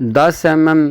10 mm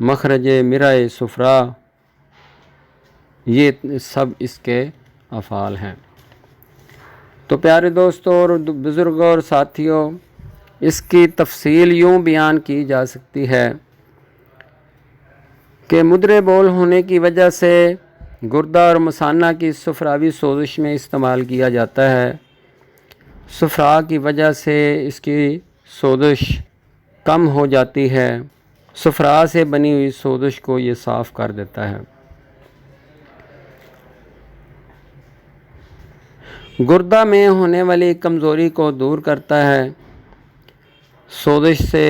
مخرج مرائے صفرا، یہ سب اس کے افعال ہیں۔ تو پیارے دوستوں اور بزرگوں اور ساتھیوں، اس کی تفصیل یوں بیان کی جا سکتی ہے کہ مدرے بول ہونے کی وجہ سے گردہ اور مثانہ کی صفراوی سوزش میں استعمال کیا جاتا ہے۔ صفرا کی وجہ سے اس کی سوزش کم ہو جاتی ہے۔ صفرا سے بنی ہوئی سوزش کو یہ صاف کر دیتا ہے۔ گردہ میں ہونے والی کمزوری کو دور کرتا ہے۔ سوزش سے،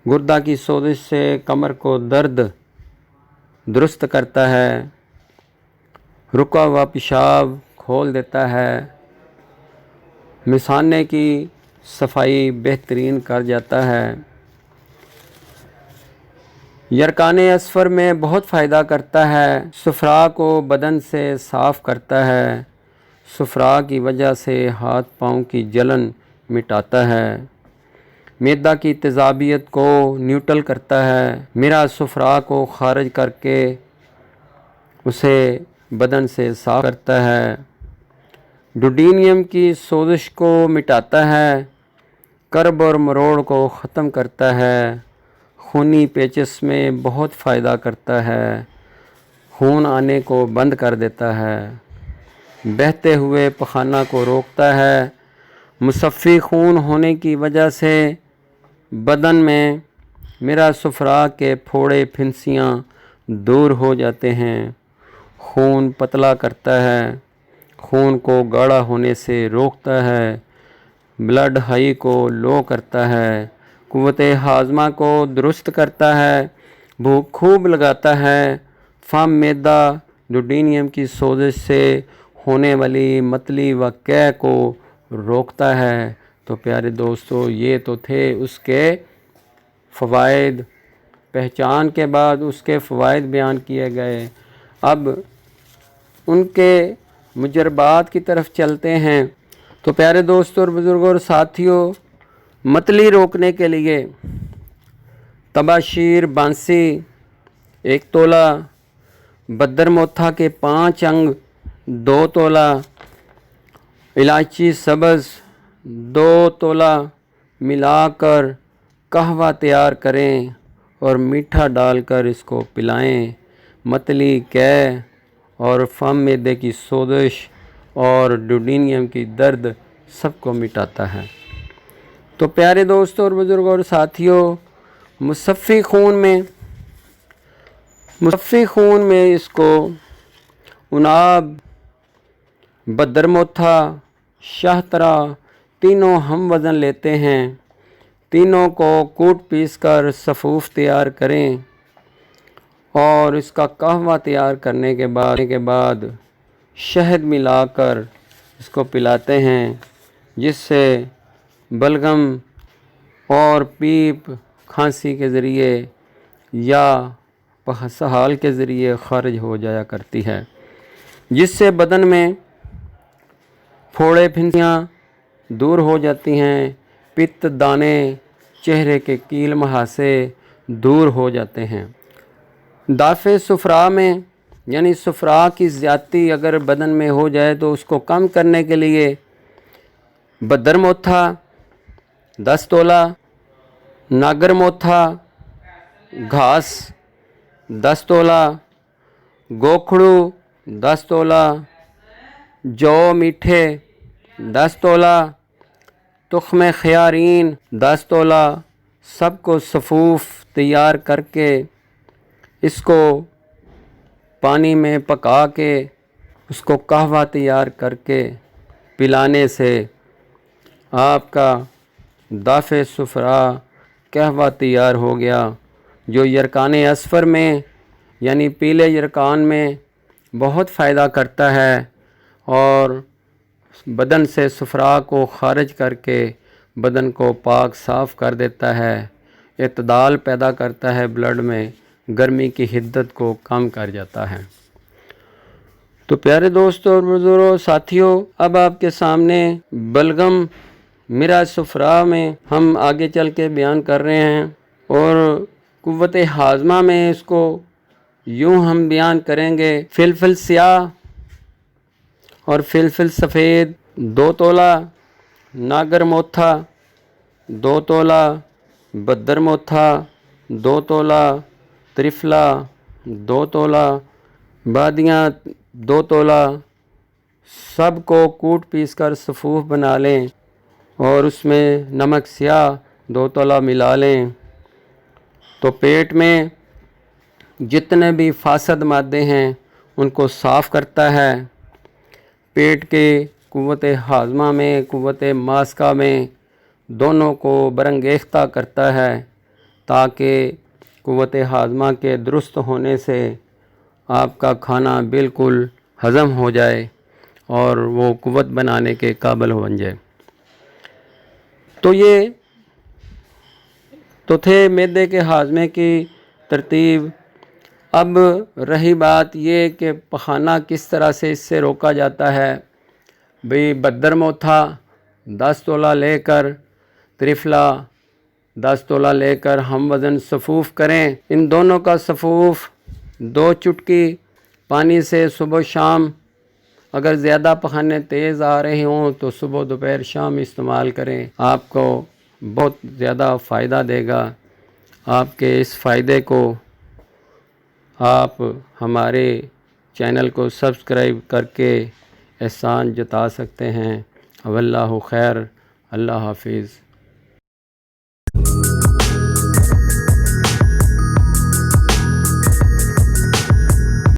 گردہ کی سوزش سے کمر کو درد درست کرتا ہے۔ رکا ہوا پیشاب کھول دیتا ہے۔ مثانے کی صفائی بہترین کر جاتا ہے۔ یرکان اصفر میں بہت فائدہ کرتا ہے۔ صفرا کو بدن سے صاف کرتا ہے۔ صفرا کی وجہ سے ہاتھ پاؤں کی جلن مٹاتا ہے۔ معدہ کی تیزابیت کو نیوٹرل کرتا ہے۔ مرا صفرا کو خارج کر کے اسے بدن سے صاف کرتا ہے۔ ڈوڈینیم کی سوزش کو مٹاتا ہے۔ کرب اور مروڑ کو ختم کرتا ہے۔ خونی پیچس میں بہت فائدہ کرتا ہے۔ خون آنے کو بند کر دیتا ہے۔ بہتے ہوئے پخانہ کو روکتا ہے۔ مصفی خون ہونے کی وجہ سے بدن میں مرا صفرا کے پھوڑے پھنسیاں دور ہو جاتے ہیں۔ خون پتلا کرتا ہے۔ خون کو گاڑھا ہونے سے روکتا ہے۔ بلڈ ہائی کو لو کرتا ہے۔ قوت ہاضمہ کو درست کرتا ہے۔ بھوک خوب لگاتا ہے۔ فم معدہ ڈوڈینیم کی سوزش سے ہونے والی متلی و قے کو روکتا ہے۔ تو پیارے دوستو، یہ تو تھے اس کے فوائد۔ پہچان کے بعد اس کے فوائد بیان کیے گئے۔ اب ان کے مجربات کی طرف چلتے ہیں۔ تو پیارے دوستوں اور بزرگوں اور ساتھیوں، متلی روکنے کے لیے تباشیر بانسی 1 تولہ، بدر موتھا کے 5 انگ 2 تولہ، الائچی سبز 2 تولہ ملا کر قہوہ تیار کریں اور میٹھا ڈال کر اس کو پلائیں۔ متلی، قے اور فم معدے کی سوزش اور ڈوڈینیم کی درد سب کو مٹاتا ہے۔ تو پیارے دوستوں اور بزرگوں اور ساتھیوں، مصفی خون میں اس کو عناب، بدر موتھا، شاہترہ تینوں ہم وزن لیتے ہیں۔ تینوں کو کوٹ پیس کر صفوف تیار کریں اور اس کا قہوہ تیار کرنے کے بعد شہد ملا کر اس کو پلاتے ہیں، جس سے بلغم اور پیپ کھانسی کے ذریعے یا سہال کے ذریعے خارج ہو جایا کرتی ہے، جس سے بدن میں پھوڑے پھنسیاں دور ہو جاتی ہیں۔ پت دانے، چہرے کے کیل مہاسے دور ہو جاتے ہیں۔ دافع صفرا میں، یعنی صفرا کی زیادتی اگر بدن میں ہو جائے تو اس کو کم کرنے کے لیے بدر موتھا 10 تولہ، ناگر موتھا گھاس 10 تولہ، گوکھڑو 10 تولہ، جو میٹھے 10 تولہ، تخم خیارین 10 تولہ، سب کو صفوف تیار کر کے اس کو پانی میں پکا کے اس کو قہوہ تیار کر کے پلانے سے آپ کا دافع صفرا قہوہ تیار ہو گیا، جو یرکان اصفر میں یعنی پیلے یرکان میں بہت فائدہ کرتا ہے اور بدن سے صفرا کو خارج کر کے بدن کو پاک صاف کر دیتا ہے، اعتدال پیدا کرتا ہے، بلڈ میں گرمی کی حدت کو کم کر جاتا ہے۔ تو پیارے دوستوں اور بزرگوں ساتھیوں، اب آپ کے سامنے بلغم مرا صفرا میں ہم آگے چل کے بیان کر رہے ہیں، اور قوت ہاضمہ میں اس کو یوں ہم بیان کریں گے، فلفل سیاہ اور فلفل سفید 2 تولہ، ناگر موتھا 2 تولہ، بدر موتھا 2 تولہ، ترفلا 2 تولہ، بادیاں 2 تولہ، سب کو کوٹ پیس کر صفوف بنا لیں اور اس میں نمک سیاہ 2 تولہ ملا لیں، تو پیٹ میں جتنے بھی فاسد مادے ہیں ان کو صاف کرتا ہے، پیٹ کے قوت ہاضمہ میں، قوت ماسکہ میں دونوں کو برانگیختہ کرتا ہے، تاکہ قوت ہاضمہ کے درست ہونے سے آپ کا کھانا بالکل ہضم ہو جائے اور وہ قوت بنانے کے قابل بن جائے۔ تو یہ تو تھے معدے کے ہاضمے کی ترتیب۔ اب رہی بات یہ کہ پخانہ کس طرح سے اس سے روکا جاتا ہے۔ بھئی بدر موتھا 10 تولہ لے کر، ترفلا 10 تولہ لے کر ہم وزن صفوف کریں، ان دونوں کا صفوف 2 چٹکی پانی سے صبح شام، اگر زیادہ پخانے تیز آ رہے ہوں تو صبح دوپہر شام استعمال کریں، آپ کو بہت زیادہ فائدہ دے گا۔ آپ کے اس فائدے کو آپ ہمارے چینل کو سبسکرائب کر کے احسان جتا سکتے ہیں۔ واللہ خیر، اللہ حافظ۔